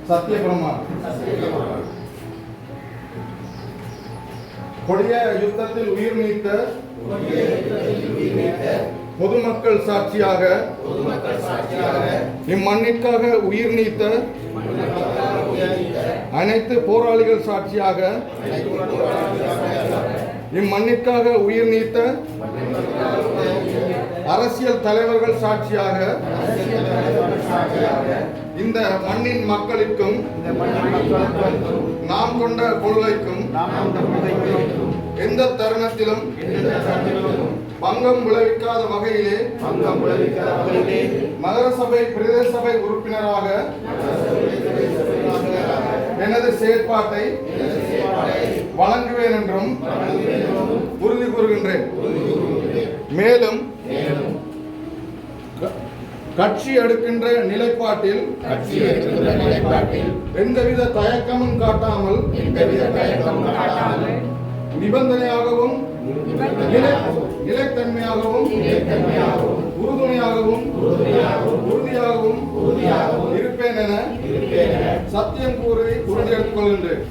சத்திய பிரமாணம். கொடிய யுத்தத்தில் உயிர் நீத்த பொதுமக்கள் சாட்சியாக இம்மண்ணிற்காக உயிர் நீத்த அனைத்து போராளிகள் சாட்சியாக இம்மண்ணிற்காக உயிர் நீத்த அரசியல் தலைவர்கள் சாட்சியாக இந்த மண்ணின் மக்களுக்கும் நாம் கொண்ட கொள்கைக்கும் எந்த தருணத்திலும் பங்கம் விளைவிக்காத வகையிலே நகரசபை பிரதேச சபை உறுப்பினராக எனது செயற்பாட்டை வழங்குவேன் என்றும் உறுதி கூறுகின்றேன். மேலும் கட்சி எடுக்கின்ற நிலைப்பாட்டில் எந்தவித தயக்கமும் காட்டாமல் நிபந்தனையாகவும் நிலைத்தன்மையாகவும் உறுதுணையாகவும் உறுதியாகவும் இருப்பேன் என சத்தியம் கூறி உறுதியெடுத்துக் கொள்கின்றேன்.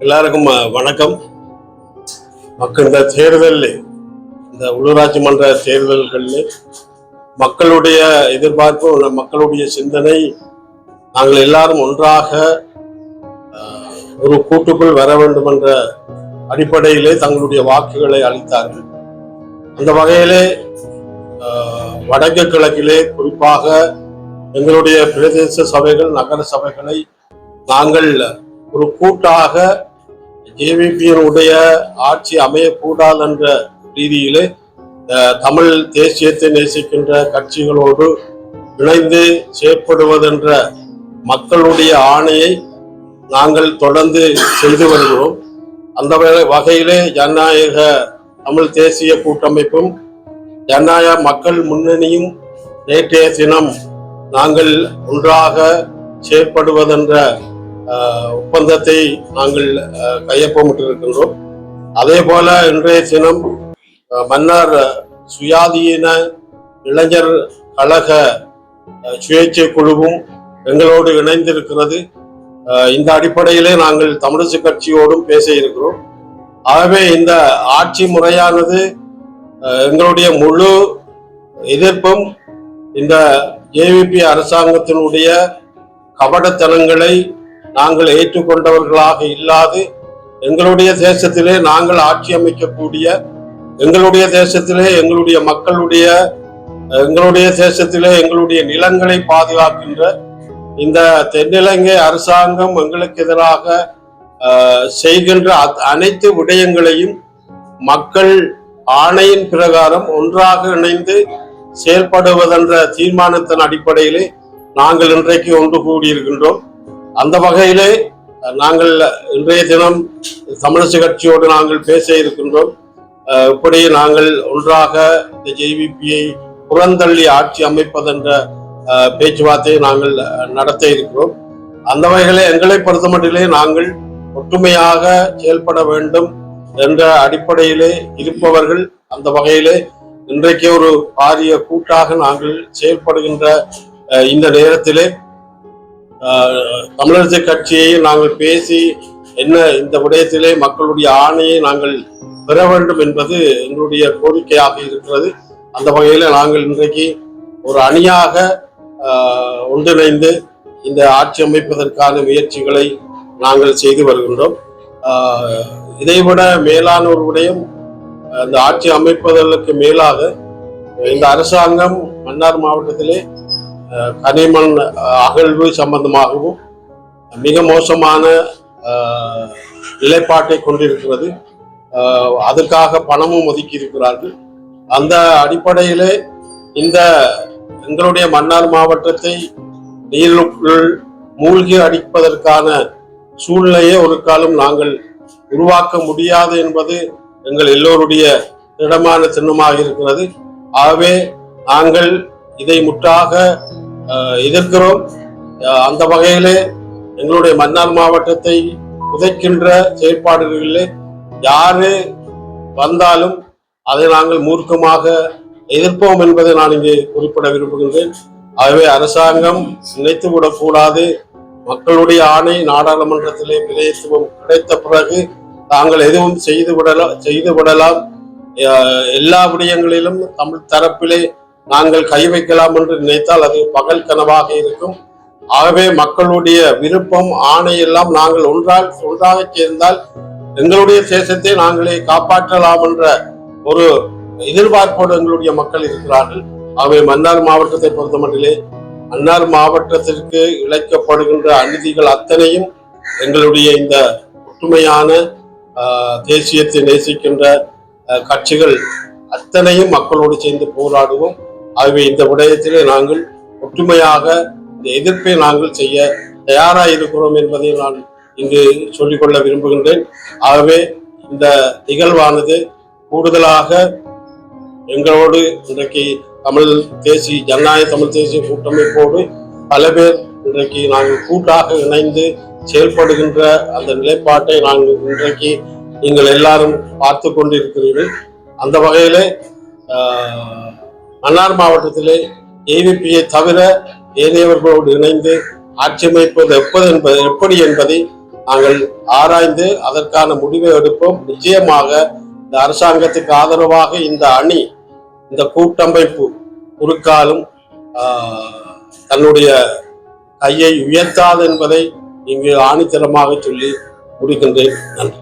எல்லாருக்கும் வணக்கம். இந்த தேர்தல், இந்த உள்ளூராட்சி மன்ற தேர்தல்களில் மக்களுடைய எதிர்பார்ப்பு, மக்களுடைய சிந்தனை, நாங்கள் எல்லாரும் ஒன்றாக ஒரு கூட்டுக்குள் வர வேண்டும் என்ற அடிப்படையிலே தங்களுடைய வாக்குகளை அளித்தார்கள். அந்த வகையிலே வடக்கு கிழக்கிலே குறிப்பாக எங்களுடைய பிரதேச சபைகள், நகர சபைகளை நாங்கள் ஒரு கூட்டாக ஜேவிபியினுடைய ஆட்சி அமையக்கூடாது என்ற ரீதியிலே தமிழ் தேசியத்தை நேசிக்கின்ற கட்சிகளோடு இணைந்து செயற்படுவதென்ற மக்களுடைய ஆணையை நாங்கள் தொடர்ந்து செய்து வருகிறோம். அந்த வகையிலே ஜனநாயக தமிழ் தேசிய கூட்டமைப்பும் ஜனநாயக மக்கள் முன்னணியும் நேற்றைய தினம் நாங்கள் ஒன்றாக செயற்படுவதென்ற ஒப்பந்தத்தை நாங்கள் கையொப்பமிட்டிருக்கின்றோம். அதே போல இன்றைய தினம் மன்னார் சுயாதீன இளைஞர் கழக சுயேட்சை குழுவும் எங்களோடு இணைந்திருக்கிறது. இந்த அடிப்படையிலே நாங்கள் தமிழிசை கட்சியோடும் பேச இருக்கிறோம். ஆகவே இந்த ஆட்சி முறையானது எங்களுடைய முழு எதிர்ப்பும் இந்த ஜேவிபி அரசாங்கத்தினுடைய கபடத்தனங்களை நாங்கள் ஏற்றுக்கொண்டவர்களாக இல்லாது, எங்களுடைய தேசத்திலே நாங்கள் ஆட்சி அமைக்கக்கூடிய, எங்களுடைய தேசத்திலே எங்களுடைய மக்களுடைய, எங்களுடைய தேசத்திலே எங்களுடைய நிலங்களை பாதுகாக்கின்ற இந்த தென்னிலங்கை அரசாங்கம் எங்களுக்கு எதிராக செய்கின்ற அனைத்து விடயங்களையும் மக்கள் ஆணையின் பிரகாரம் ஒன்றாக இணைந்து செயல்படுவதென்ற தீர்மானத்தின் அடிப்படையிலே நாங்கள் இன்றைக்கு ஒன்று கூடியிருக்கின்றோம். அந்த வகையிலே நாங்கள் இன்றைய தினம் தமிழிசை கட்சியோடு நாங்கள் பேச இருக்கின்றோம். இப்படி நாங்கள் ஒன்றாக இந்த ஜேவிபியை புறந்தள்ளி ஆட்சி அமைப்பதென்ற பேச்சுவார்த்தையை நாங்கள் நடத்த இருக்கிறோம். அந்த வகையிலே எங்களை பொறுத்தமட்டிலே நாங்கள் ஒற்றுமையாக செயல்பட வேண்டும் என்ற அடிப்படையிலே இருப்பவர்கள். அந்த வகையிலே இன்றைக்கு ஒரு பாரிய கூட்டாக நாங்கள் செயல்படுகின்ற இந்த நேரத்திலே தமிழரசு கட்சியை நாங்கள் பேசி என்ன இந்த விடயத்திலே மக்களுடைய ஆணையை நாங்கள் பெற வேண்டும் என்பது எங்களுடைய கோரிக்கையாக இருக்கிறது. அந்த வகையில நாங்கள் இன்றைக்கு ஒரு அணியாக ஒன்றிணைந்து இந்த ஆட்சி அமைப்பதற்கான முயற்சிகளை நாங்கள் செய்து வருகின்றோம். இதைவிட மேலான ஒரு விடயம், இந்த ஆட்சி அமைப்பதற்கு மேலாக இந்த அரசாங்கம் மன்னார் மாவட்டத்திலே கனிமண் அகழ்வு சம்பந்தமாகவும் மிக மோசமான நிலைப்பாட்டை கொண்டிருக்கிறது. அதற்காக பணமும் ஒதுக்கி இருக்கிறார்கள். அந்த அடிப்படையிலே இந்த எங்களுடைய மன்னார் மாவட்டத்தை நீருக்குள் மூழ்கி அடிப்பதற்கான சூழ்நிலையை ஒரு காலம் நாங்கள் உருவாக்க முடியாது என்பது எங்கள் எல்லோருடைய திடமான சின்னமாக இருக்கிறது. ஆகவே நாங்கள் இதை முற்றாக எதிர்க்கிறோம். அந்த வகையிலே எங்களுடைய மன்னார் மாவட்டத்தை உதைக்கின்ற செயற்பாடுகளிலே யாரு வந்தாலும் அதை நாங்கள் மூர்க்கமாக எதிர்ப்போம் என்பதை நான் இங்கே குறிப்பிட விரும்புகின்றேன். ஆகவே அரசாங்கம் நினைத்துவிடக்கூடாது, மக்களுடைய ஆணை நாடாளுமன்றத்திலே பிரதித்துவம் கிடைத்த பிறகு தாங்கள் எதுவும் செய்து விடலாம், எல்லா விடயங்களிலும் தமிழ் தரப்பிலே நாங்கள் கை வைக்கலாம் என்று நினைத்தால் அது பகல் கனவாக இருக்கும். ஆகவே மக்களுடைய விருப்பம் ஆணை எல்லாம் நாங்கள் ஒன்றாக சேர்ந்தால் எங்களுடைய தேசத்தை நாங்களே காப்பாற்றலாம் என்ற ஒரு எதிர்பார்ப்போடு எங்களுடைய மக்கள் இருக்கிறார்கள். ஆகவே மன்னார் மாவட்டத்தை பொறுத்தமட்டிலே மன்னார் மாவட்டத்திற்கு இழைக்கப்படுகின்ற அநீதிகள் அத்தனையும் எங்களுடைய இந்த ஒற்றுமையான தேசியத்தை நேசிக்கின்ற கட்சிகள் அத்தனையும் மக்களோடு சேர்ந்து போராடுவோம். ஆகவே இந்த விடயத்திலே நாங்கள் ஒற்றுமையாக இந்த எதிர்ப்பை நாங்கள் செய்ய தயாராக இருக்கிறோம் என்பதை நான் இங்கு சொல்லிக்கொள்ள விரும்புகின்றேன். ஆகவே இந்த நிகழ்வானது கூடுதலாக எங்களோடு இன்றைக்கு ஜனநாயக தமிழ் தேசிய கூட்டமைப்போடு பல பேர் இன்றைக்கு நாங்கள் கூட்டாக இணைந்து செயல்படுகின்ற அந்த நிலைப்பாட்டை நாங்கள் இன்றைக்கு நீங்கள் எல்லாரும் பார்த்து கொண்டிருக்கிறீர்கள். அந்த வகையிலே மன்னார் மாவட்டத்திலே ஏவிபியை தவிர ஏனையவர்களோடு இணைந்து ஆட்சி அமைப்பது எப்படி என்பதை நாங்கள் ஆராய்ந்து அதற்கான முடிவை எடுப்போம். நிச்சயமாக இந்த அரசாங்கத்துக்கு ஆதரவாக இந்த அணி, இந்த கூட்டமைப்பு குறுக்காலும் தன்னுடைய கையை உயர்த்தாது என்பதை இங்கு ஆணித்தரமாக சொல்லி முடிக்கின்றேன். நன்றி.